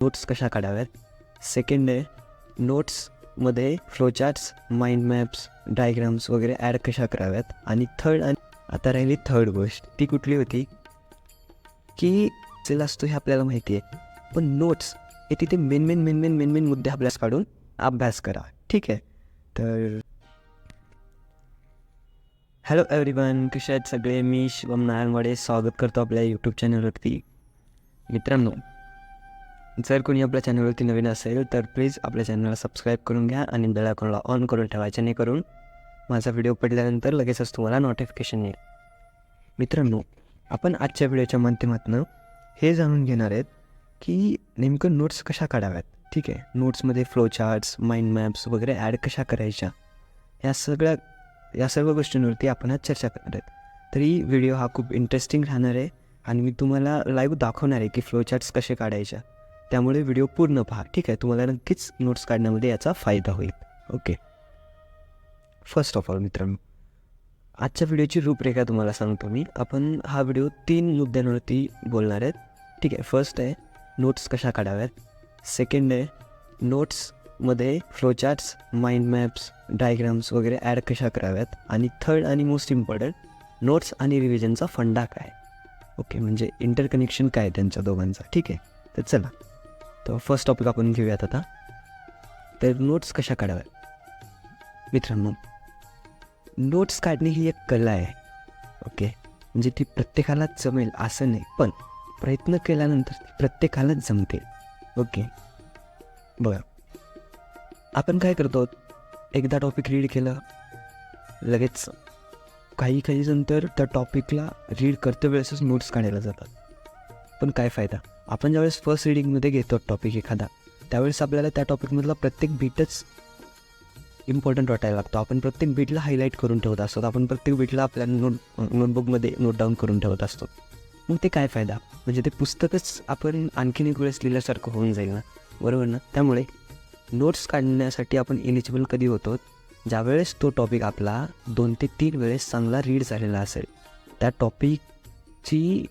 Notes कशा काढाव्यात. Second आहे नोट्समध्ये फ्लोचार्ट्स, माइंड मॅप्स, डायग्राम्स वगैरे ॲड कशा कराव्यात. आणि आता राहिली थर्ड गोष्ट. ती कुठली होती की चला असतो हे आपल्याला माहिती आहे, पण नोट्स हे तिथे मेन मुद्दे अभ्यास काढून अभ्यास करा. ठीक आहे. तर हॅलो एव्हरीवन, कसे आहेत सगळे. मी शिवम नारायणवाडे स्वागत करतो आपल्या यूट्यूब चॅनलवरती. मित्रांनो, जर कोणी आपल्या चॅनलवरती नवीन असेल तर प्लीज आपल्या चॅनलला सबस्क्राईब करून घ्या आणि बेल आयकॉनला ऑन करून ठेवा, जेणेकरून माझा व्हिडिओ पडल्यानंतर लगेचच तुम्हाला नोटिफिकेशन येईल. मित्रांनो, आपण आजच्या व्हिडिओच्या माध्यमातून हे जाणून घेणार आहेत की नेमकं नोट्स कशा काढाव्यात. ठीक आहे. नोट्समध्ये फ्लोचार्ट्स, माइंड मॅप्स वगैरे ॲड कशा करायच्या, या सर्व गोष्टींवरती आपण आज चर्चा करणार आहेत. तरी व्हिडिओ हा खूप इंटरेस्टिंग राहणार आहे आणि मी तुम्हाला लाईव्ह दाखवणार आहे की फ्लोचार्ट्स कसे काढायच्या. त्यामुळे व्हिडिओ पूर्ण पहा. ठीक आहे. तुम्हाला नक्कीच नोट्स काढण्यामध्ये याचा फायदा होईल. ओके. फर्स्ट ऑफ ऑल मित्रांनो, आजच्या व्हिडिओची रूपरेखा तुम्हाला सांगतो मी. आपण हा व्हिडिओ 3 मुद्द्यांवरती बोलणार आहेत. ठीक आहे. फर्स्ट आहे नोट्स कशा काढाव्यात. सेकंड आहे नोट्समध्ये फ्लोचार्ट्स, माइंड मॅप्स, डायग्राम्स वगैरे ॲड कशा कराव्यात. आणि थर्ड आणि मोस्ट इम्पॉर्टंट, नोट्स आणि रिव्हिजनचा फंडा काय. ओके, म्हणजे इंटरकनेक्शन काय आहे त्यांच्या दोघांचा. ठीक आहे. तर चला, तर फर्स्ट टॉपिक आपण घेऊयात आता. तर नोट्स कशा काढाव्यात. मित्रांनो, नोट्स काढणे ही एक कला आहे. ओके, म्हणजे ती प्रत्येकालाच जमेल असं नाही, पण प्रयत्न केल्यानंतर ती प्रत्येकालाच जमते. ओके, बघा, आपण काय करतो, एकदा टॉपिक रीड केलं, लगेच काही जण तर त्या टॉपिकला रीड करते वेळेसच नोट्स काढायला जातात. पण काय फायदा. आपण ज्यावेळेस फर्स्ट रीडिंगमध्ये घेतो टॉपिक एखादा, त्यावेळेस आपल्याला त्या टॉपिकमधला प्रत्येक बीटच इम्पॉर्टंट वाटायला लागतो. आपण प्रत्येक बीटला हायलाईट करून ठेवत असतो. आपण प्रत्येक बीटला आपल्या नोटबुकमध्ये नोट डाऊन करून ठेवत असतो. मग ते काय फायदा. म्हणजे ते पुस्तकच आपण आणखीन एक वेळेस लिहिल्यासारखं होऊन जाईल ना, बरोबर ना. त्यामुळे नोट्स काढण्यासाठी आपण एलिजिबल कधी होतो, ज्यावेळेस तो टॉपिक आपला 2 ते 3 वेळेस चांगला रीड झालेला असेल. त्या टॉपिकची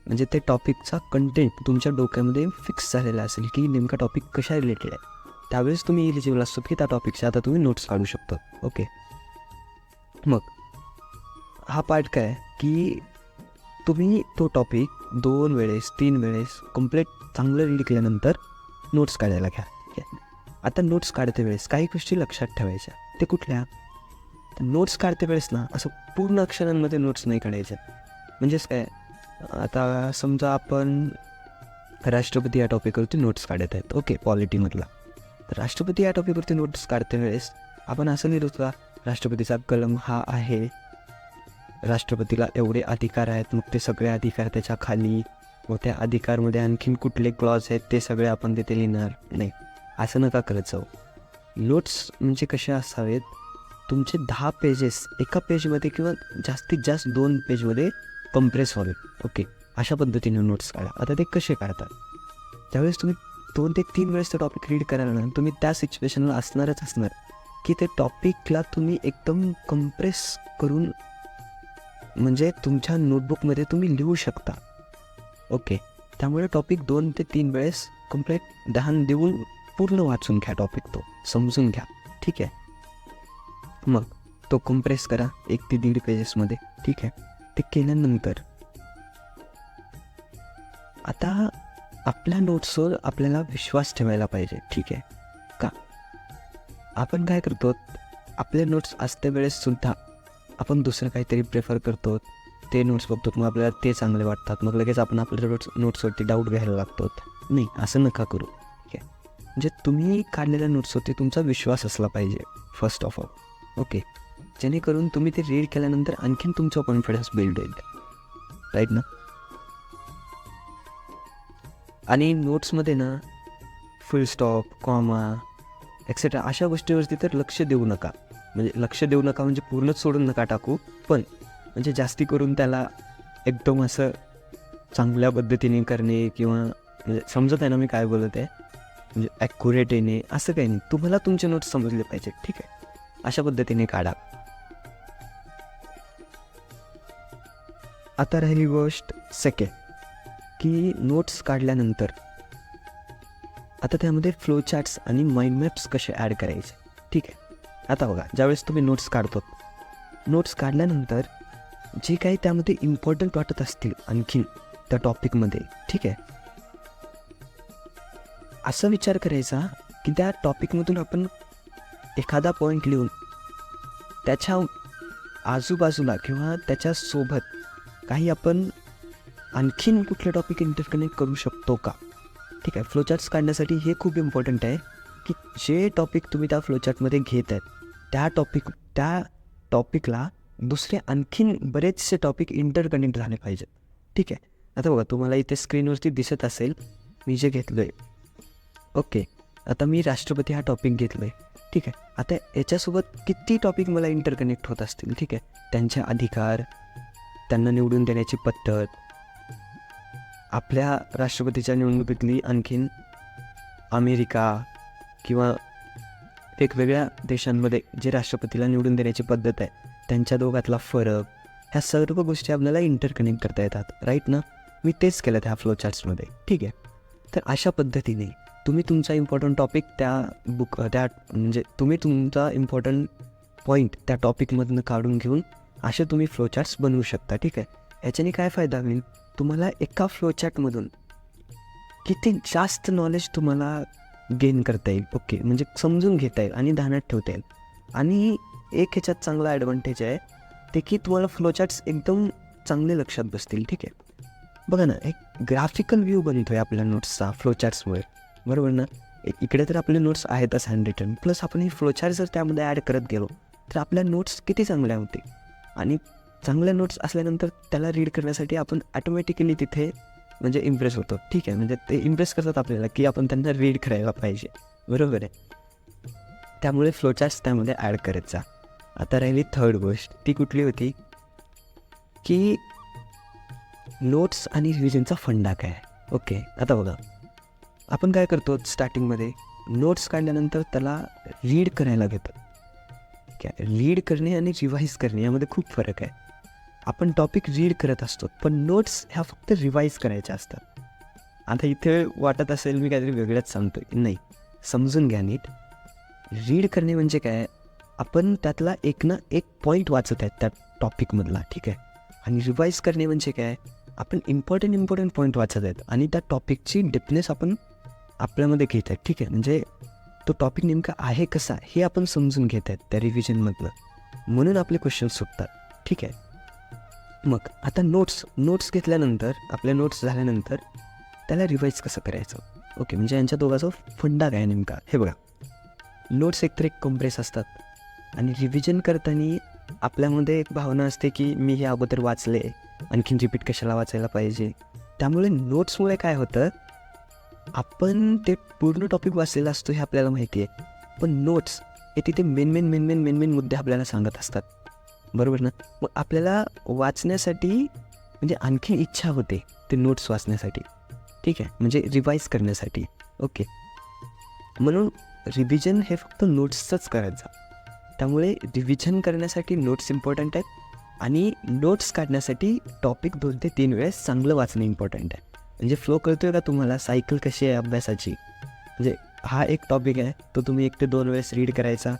म्हणजे ते टॉपिकचा कंटेंट तुमच्या डोक्यामध्ये फिक्स झालेला असेल की नेमका टॉपिक कशा रिलेटेड आहे. त्यावेळेस तुम्ही एलिजिबल असतो की त्या टॉपिकच्या आता तुम्ही नोट्स काढू शकतो. ओके, मग हा पार्ट काय की तुम्ही तो टॉपिक 2 वेळेस 3 वेळेस कंप्लीट चांगलं रीड केल्यानंतर नोट्स काढायला घ्या. ठीक आहे. आता नोट्स काढते वेळेस काही गोष्टी लक्षात ठेवायच्या. ते कुठल्या. तर नोट्स काढते वेळेस ना, असं पूर्ण अक्षरांमध्ये नोट्स नाही काढायच्या. म्हणजेच काय, आता समजा आपण राष्ट्रपती या टॉपिकवरती नोट्स काढत आहेत. ओके, पॉलिटीमधला. तर राष्ट्रपती या टॉपिकवरती नोट्स काढते वेळेस आपण असं लिहितो का, राष्ट्रपतीचा कलम हा आहे, राष्ट्रपतीला एवढे अधिकार आहेत, मग ते सगळे अधिकार त्याच्या खाली, मग त्या अधिकारमध्ये आणखीन कुठले क्लॉज आहेत ते सगळे आपण तिथे लिहिणार नाही. असं नका करत जाऊ. नोट्स म्हणजे कसे असावेत, तुमचे 10 पेजेस एका पेजमध्ये किंवा जास्तीत जास्त 2 पेजमध्ये कम्प्रेस व्हावे. ओके, अशा पद्धतीने नोट्स काढा. आता ते कसे काढतात, त्यावेळेस तुम्ही 2 ते 3 वेळेस तो टॉपिक रीड करायला ना, तुम्ही त्या सिच्युएशनला असणार की ते टॉपिकला तुम्ही एकदम कम्प्रेस करून म्हणजे तुमच्या नोटबुकमध्ये तुम्ही लिहू शकता. ओके, त्यामुळे टॉपिक 2 ते 3 वेळेस कंप्लीट ध्यान देऊन पूर्ण वाचून घ्या. टॉपिक तो समजून घ्या. ठीक आहे. मग तो कम्प्रेस करा 1 ते 1.5 पेजेसमध्ये. ठीक आहे. ते केल्यानंतर आता आपल्या नोट्सवर आपल्याला विश्वास ठेवायला पाहिजे. ठीक आहे का. आपण काय करतो, आपले नोट्स असते वेळेससुद्धा आपण दुसरं काहीतरी प्रेफर करतो, ते नोट्स बघतो, मग आपल्याला ते चांगले वाटतात, मग लगेच आपण आपल्या नोट्सवरती डाऊट घ्यायला लागतो. नाही, असं नका करू. ठीक आहे. म्हणजे तुम्ही काढलेल्या नोट्सवरती तुमचा विश्वास असला पाहिजे फर्स्ट ऑफ ऑल. ओके, जेणेकरून तुम्ही ते रीड केल्यानंतर आणखीन तुमचा कॉन्फिडन्स बिल्ड होईल. राईट ना. आणि नोट्समध्ये ना फुल स्टॉप, कॉमा, एक्सेट्रा अशा गोष्टीवरती तर लक्ष देऊ नका. म्हणजे पूर्णच सोडून नका टाकू, पण म्हणजे जास्ती करून त्याला एकदम असं चांगल्या पद्धतीने करणे किंवा म्हणजे समजत आहे ना मी काय बोलत आहे, म्हणजे ॲक्युरेट येणे असं काही नाही. तुम्हाला तुमचे नोट्स समजले पाहिजे. ठीक आहे. अशा पद्धतीने काढा. आता राहिली गोष्ट सेकंड की नोट्स काढल्यानंतर आता त्यामध्ये फ्लो चार्ट्स आणि माइंड मॅप्स कसे ॲड करायचे, ठीक आहे. आता बघा, ज्यावेळेस तुम्ही नोट्स काढतो, नोट्स काढल्यानंतर जे काही त्यामध्ये इम्पॉर्टंट वाटत असतील आणखीन त्या टॉपिकमध्ये, ठीक आहे, असा विचार करायचा की त्या टॉपिकमधून आपण एखादा पॉईंट लिहून त्याच्या आजूबाजूला किंवा त्याच्यासोबत काही आपण आणखीन कुठले टॉपिक इंटरकनेक्ट करू शकतो का, ठीक आहे. फ्लोचार्ट्स काढण्यासाठी हे खूप इम्पॉर्टंट आहे की जे टॉपिक तुम्ही त्या फ्लोचार्टमध्ये घेत आहेत त्या टॉपिकला दुसरे आणखीन बरेचसे टॉपिक इंटरकनेक्ट झाले पाहिजेत, ठीक आहे. आता बघा, तुम्हाला इथे स्क्रीनवरती दिसत असेल मी जे घेतलं आहे, ओके. आता मी राष्ट्रपती हा टॉपिक घेतला आहे, ठीक आहे. आता याच्यासोबत किती टॉपिक मला इंटरकनेक्ट होत असतील, ठीक आहे. त्यांचे अधिकार, त्यांना निवडून देण्याची पद्धत, आपल्या राष्ट्रपतीच्या निवडणुकीतली आणखीन अमेरिका किंवा वेगवेगळ्या देशांमध्ये जे राष्ट्रपतीला निवडून देण्याची पद्धत आहे त्यांच्या दोघातला फरक, ह्या सर्व गोष्टी आपल्याला इंटरकनेक्ट करता येतात, राईट ना. मी तेच केलं त्या फ्लोचार्ट्समध्ये, ठीक आहे. तर अशा पद्धतीने तुम्ही तुमचा इम्पॉर्टंट टॉपिक तुम्ही तुमचा इम्पॉर्टंट पॉईंट त्या टॉपिकमधनं काढून घेऊन असे तुम्ही फ्लोचार्ट्स बनवू शकता, ठीक आहे. याच्याने काय फायदा होईल, तुम्हाला एका फ्लोचार्टमधून किती जास्त नॉलेज तुम्हाला गेन करता येईल, ओके, म्हणजे समजून घेता येईल आणि ध्यानात ठेवता येईल. आणि एक ह्याच्यात चांगला ॲडव्हान्टेज आहे ते की तुम्हाला फ्लोचार्ट्स एकदम चांगले लक्षात बसतील, ठीक आहे. बघा ना, एक ग्राफिकल व्ह्यू बनतो आहे आपल्या नोट्सचा फ्लोचार्ट्समुळे, बरोबर ना. इकडे तर आपले नोट्स आहेतच हँड रिटन, प्लस आपण ही फ्लोचार्ट जर त्यामध्ये ॲड करत गेलो तर आपल्या नोट्स किती चांगल्या होते. आणि चांगल्या नोट्स असल्यानंतर त्याला रीड करण्यासाठी आपण ॲटोमॅटिकली तिथे म्हणजे इम्प्रेस होतो, ठीक आहे. म्हणजे ते इम्प्रेस करतात आपल्याला की आपण त्यांना रीड करायला पाहिजे, बरोबर आहे. त्यामुळे फ्लोचार्ट्स त्यामध्ये ॲड करत जा. आता राहिली थर्ड गोष्ट, ती कुठली होती की नोट्स आणि रिव्हिजनचा फंडा काय, ओके. आता बघा, आपण काय करतो स्टार्टिंगमध्ये नोट्स काढल्यानंतर त्याला रीड करायला घेतो, ठीक आहे. रीड करणे आणि रिवाईज करणे यामध्ये खूप फरक आहे. आपण टॉपिक रीड करत असतो पण नोट्स ह्या फक्त रिवाईज करायच्या असतात. आता इथे वाटत असेल मी काहीतरी वेगळंच सांगतो, नाही, समजून घ्या नीट. रीड करणे म्हणजे काय, आपण त्यातला एक ना एक पॉईंट वाचत आहेत त्या टॉपिकमधला, ठीक आहे. आणि रिवाईज करणे म्हणजे काय, आपण इम्पॉर्टंट पॉईंट वाचत आहेत आणि त्या टॉपिकची डिपनेस आपण आपल्यामध्ये घेत आहेत, ठीक आहे. म्हणजे तो टॉपिक नेमका आहे कसा हे आपण समजून घेत आहेत त्या रिव्हिजनमधलं, म्हणून आपले क्वेश्चन सुटतात, ठीक आहे. मग आता नोट्स घेतल्यानंतर, आपल्या नोट्स झाल्यानंतर त्याला रिवाईज कसं करायचं, ओके. म्हणजे यांच्या दोघांचा फंडा काय नेमका, हे बघा. नोट्स एकतर एक कॉम्प्रेस असतात आणि रिव्हिजन करताना आपल्यामध्ये एक भावना असते की मी हे अगोदर वाचले, आणखीन रिपीट कशाला वाचायला पाहिजे. त्यामुळे नोट्समुळे काय होतं, आपण ते पूर्ण टॉपिक वाचलेला असतो हे आपल्याला माहिती आहे, पण नोट्स हे तिथे मेन मुद्दे आपल्याला सांगत असतात, बरोबर ना. मग आपल्याला वाचण्यासाठी म्हणजे आणखी इच्छा होते ते नोट्स वाचण्यासाठी, ठीक आहे, म्हणजे रिवाईज करण्यासाठी, ओके. म्हणून रिव्हिजन हे फक्त नोट्सचंच करायचं. त्यामुळे रिव्हिजन करण्यासाठी नोट्स इम्पॉर्टंट आहेत आणि नोट्स काढण्यासाठी टॉपिक 2 ते 3 वेळेस चांगलं वाचणं इम्पॉर्टंट आहे. म्हणजे फ्लो कळतोय का तुम्हाला, सायकल कशी आहे अभ्यासाची. म्हणजे हा एक टॉपिक आहे, तो तुम्ही 1 ते 2 वेळेस रीड करायचा,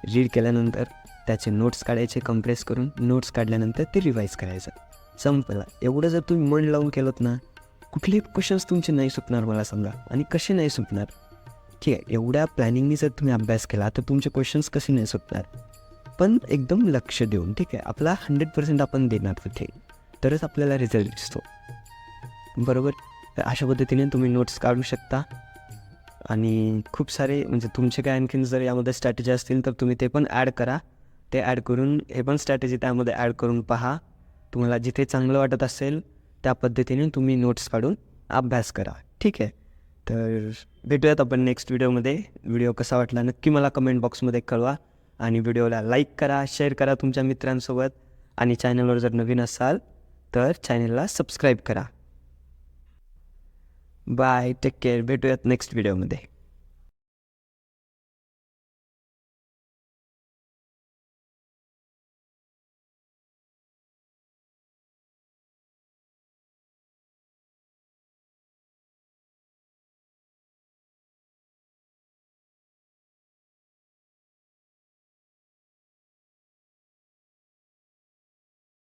रीड केल्यानंतर त्याचे नोट्स काढायचे कम्प्रेस करून, नोट्स काढल्यानंतर ते रिवाईज करायचं, संपला. एवढं जर तुम्ही मन लावून केलं ना, कुठलेही क्वेश्चन्स तुमचे नाही सुटणार मला सांगा. आणि कसे नाही सुटणार, ठीक आहे. एवढ्या प्लॅनिंगनी जर तुम्ही अभ्यास केला तर तुमचे क्वेश्चन्स कसे नाही सुटणार, पण एकदम लक्ष देऊन, ठीक आहे. आपला 100% आपण देणार तिथे, तरच आपल्याला रिझल्ट दिसतो, बरोबर. तर अशा पद्धतीने तुम्ही नोट्स काढू शकता. आणि खूप सारे म्हणजे तुमचे काय आणखीन जर यामध्ये स्ट्रॅटेजी असतील तर तुम्ही ते पण ॲड करा. ते ॲड करून हे पण स्ट्रॅटेजी त्यामध्ये ॲड करून पहा. तुम्हाला जिथे चांगलं वाटत असेल त्या पद्धतीने तुम्ही नोट्स काढून अभ्यास करा, ठीक आहे. तर भेटूयात आपण नेक्स्ट व्हिडिओमध्ये. व्हिडिओ कसा वाटला नक्की मला कमेंट बॉक्समध्ये कळवा. आणि व्हिडिओला लाईक करा, शेअर करा तुमच्या मित्रांसोबत. आणि चॅनलवर जर नवीन असाल तर चॅनलला सबस्क्राईब करा. Bye, take care. भेटूयात नेक्स्ट व्हिडिओमध्ये.